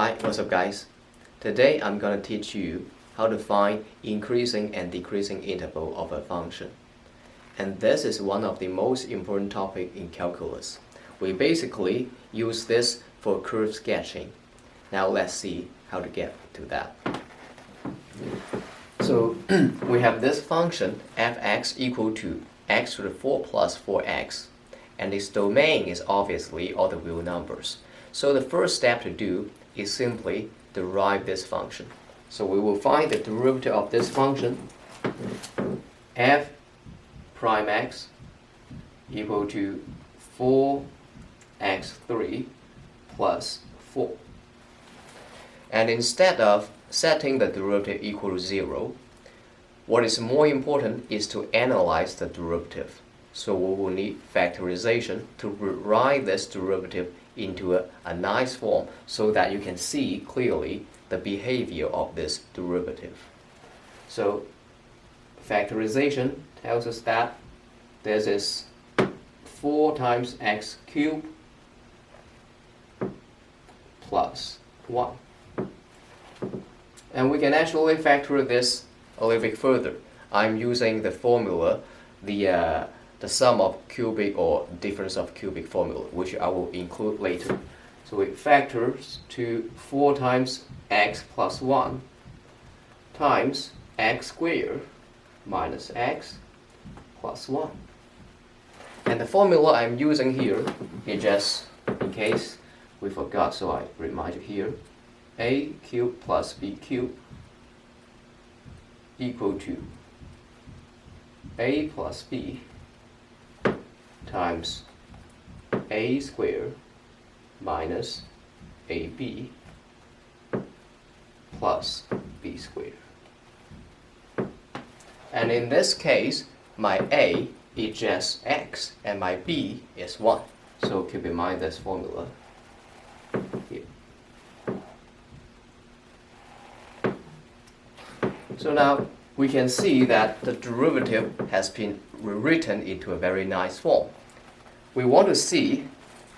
Hi, what's up guys? Today I'm going to teach you how to find increasing and decreasing interval of a function. And this is one of the most important topics in calculus. We basically use this for curve sketching. Now let's see how to get to that. So we have this function fx equal to x to the 4 plus 4x. And its domain is obviously all the real numbers. So the first step to do is simply derive this function. So we will find the derivative of this function f prime x equal to 4x3 plus 4. And instead of setting the derivative equal to 0, what is more important is to analyze the derivative. So we will need factorization to rewrite this derivative into a nice form so that you can see clearly the behavior of this derivative. So factorization tells us that this is 4 times x cubed plus 1. And we can actually factor this a little bit further. I'm using the formula, the sum of cubic or difference of cubic formula, which I will include later. So it factors to 4 times x plus 1 times x squared minus x plus 1. And the formula I'm using here is just in case we forgot, so I remind you here. A cubed plus b cubed equal to a plus b times a squared minus ab plus b squared. And in this case, my a is just x and my b is 1. So keep in mind this formula here. So now we can see that the derivative has been rewritten into a very nice form. We want to see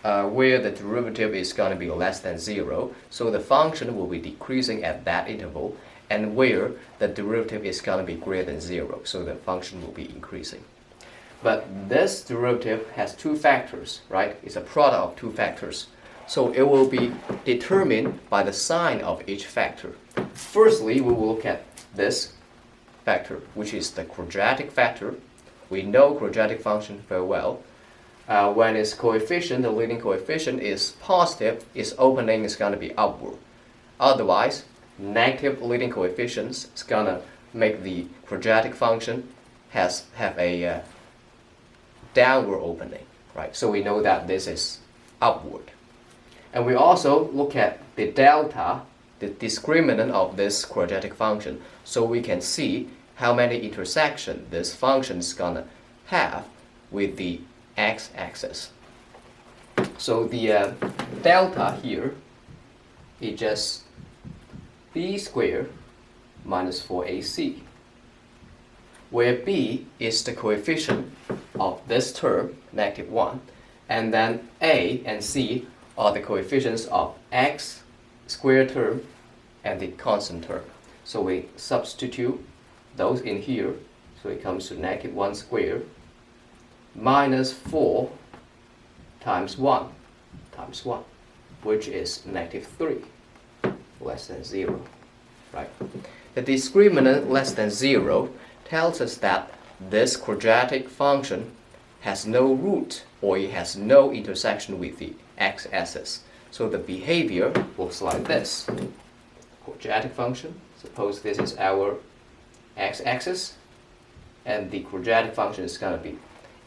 where the derivative is going to be less than 0, so the function will be decreasing at that interval, and where the derivative is going to be greater than 0, so the function will be increasing. But this derivative has two factors, right? It's a product of two factors. So it will be determined by the sign of each factor. Firstly, we will look at this factor, which is the quadratic factor. We know quadratic function very well. When its coefficient, the leading coefficient, is positive, its opening is going to be upward. Otherwise, negative leading coefficients is going to make the quadratic function have a downward opening, right? So we know that this is upward. And we also look at the delta, the discriminant of this quadratic function, so we can see how many intersections this function is going to have with the x-axis. So the delta here is just b squared minus 4ac, where b is the coefficient of this term, negative 1, and then a and c are the coefficients of x squared term and the constant term. So we substitute those in here, so it comes to negative 1 squared minus 4 times 1 times 1, which is negative 3, less than 0, right? The discriminant less than 0 tells us that this quadratic function has no root, or it has no intersection with the x-axis. So the behavior looks like this. Quadratic function, suppose this is our x-axis, and the quadratic function is going to be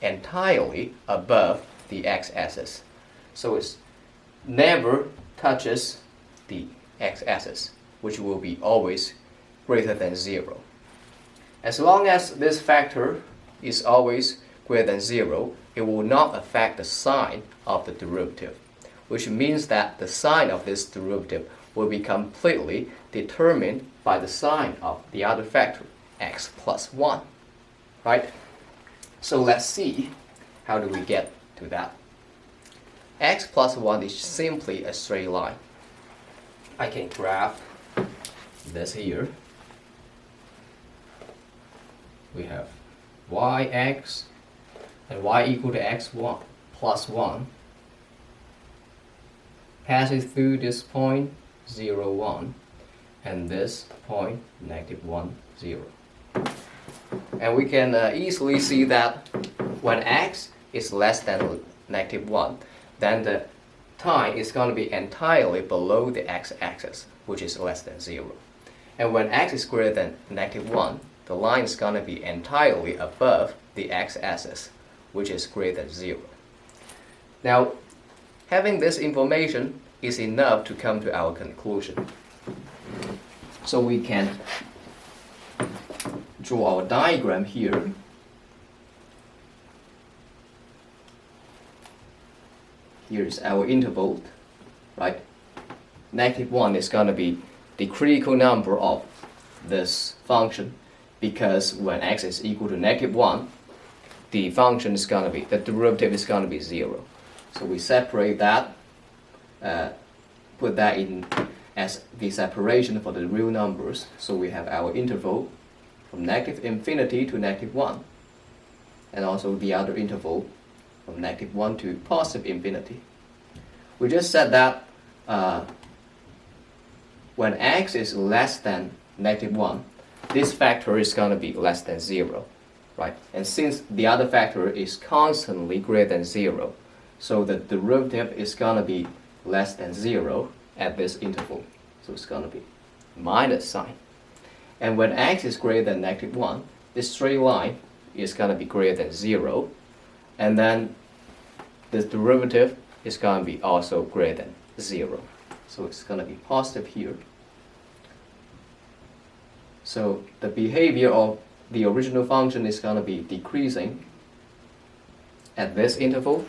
entirely above the x-axis. So it never touches the x-axis, which will be always greater than 0. As long as this factor is always greater than 0, it will not affect the sign of the derivative, which means that the sign of this derivative will be completely determined by the sign of the other factor, x plus 1, right? So let's see how do we get to that. X plus 1 is simply a straight line. I can graph this here. We have yx and y equal to x1 plus 1 passes through this point 0, 1 and this point -1, 0. And we can easily see that when x is less than -1, then the time is going to be entirely below the x-axis, which is less than 0. And when x is greater than -1, the line is going to be entirely above the x-axis, which is greater than 0. Now, having this information is enough to come to our conclusion. So we can draw our diagram here. Here is our interval, right? -1 is going to be the critical number of this function, because when x is equal to -1, the function is going to be, the derivative is going to be 0. So we separate that, put that in as the separation for the real numbers. So we have our interval from -infinity to -1, and also the other interval from -1 to positive infinity. We just said that when x is less than -1, this factor is going to be less than 0, right? And since the other factor is constantly greater than 0, so the derivative is going to be less than 0 at this interval. So it's going to be minus sign. And when x is greater than -1, this straight line is going to be greater than 0, and then the derivative is going to be also greater than 0. So it's going to be positive here. So the behavior of the original function is going to be decreasing at this interval,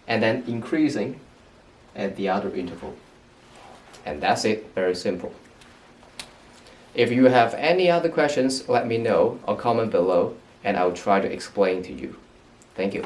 and then increasing at the other interval. And that's it, very simple. If you have any other questions, let me know or comment below, and I'll try to explain to you. Thank you.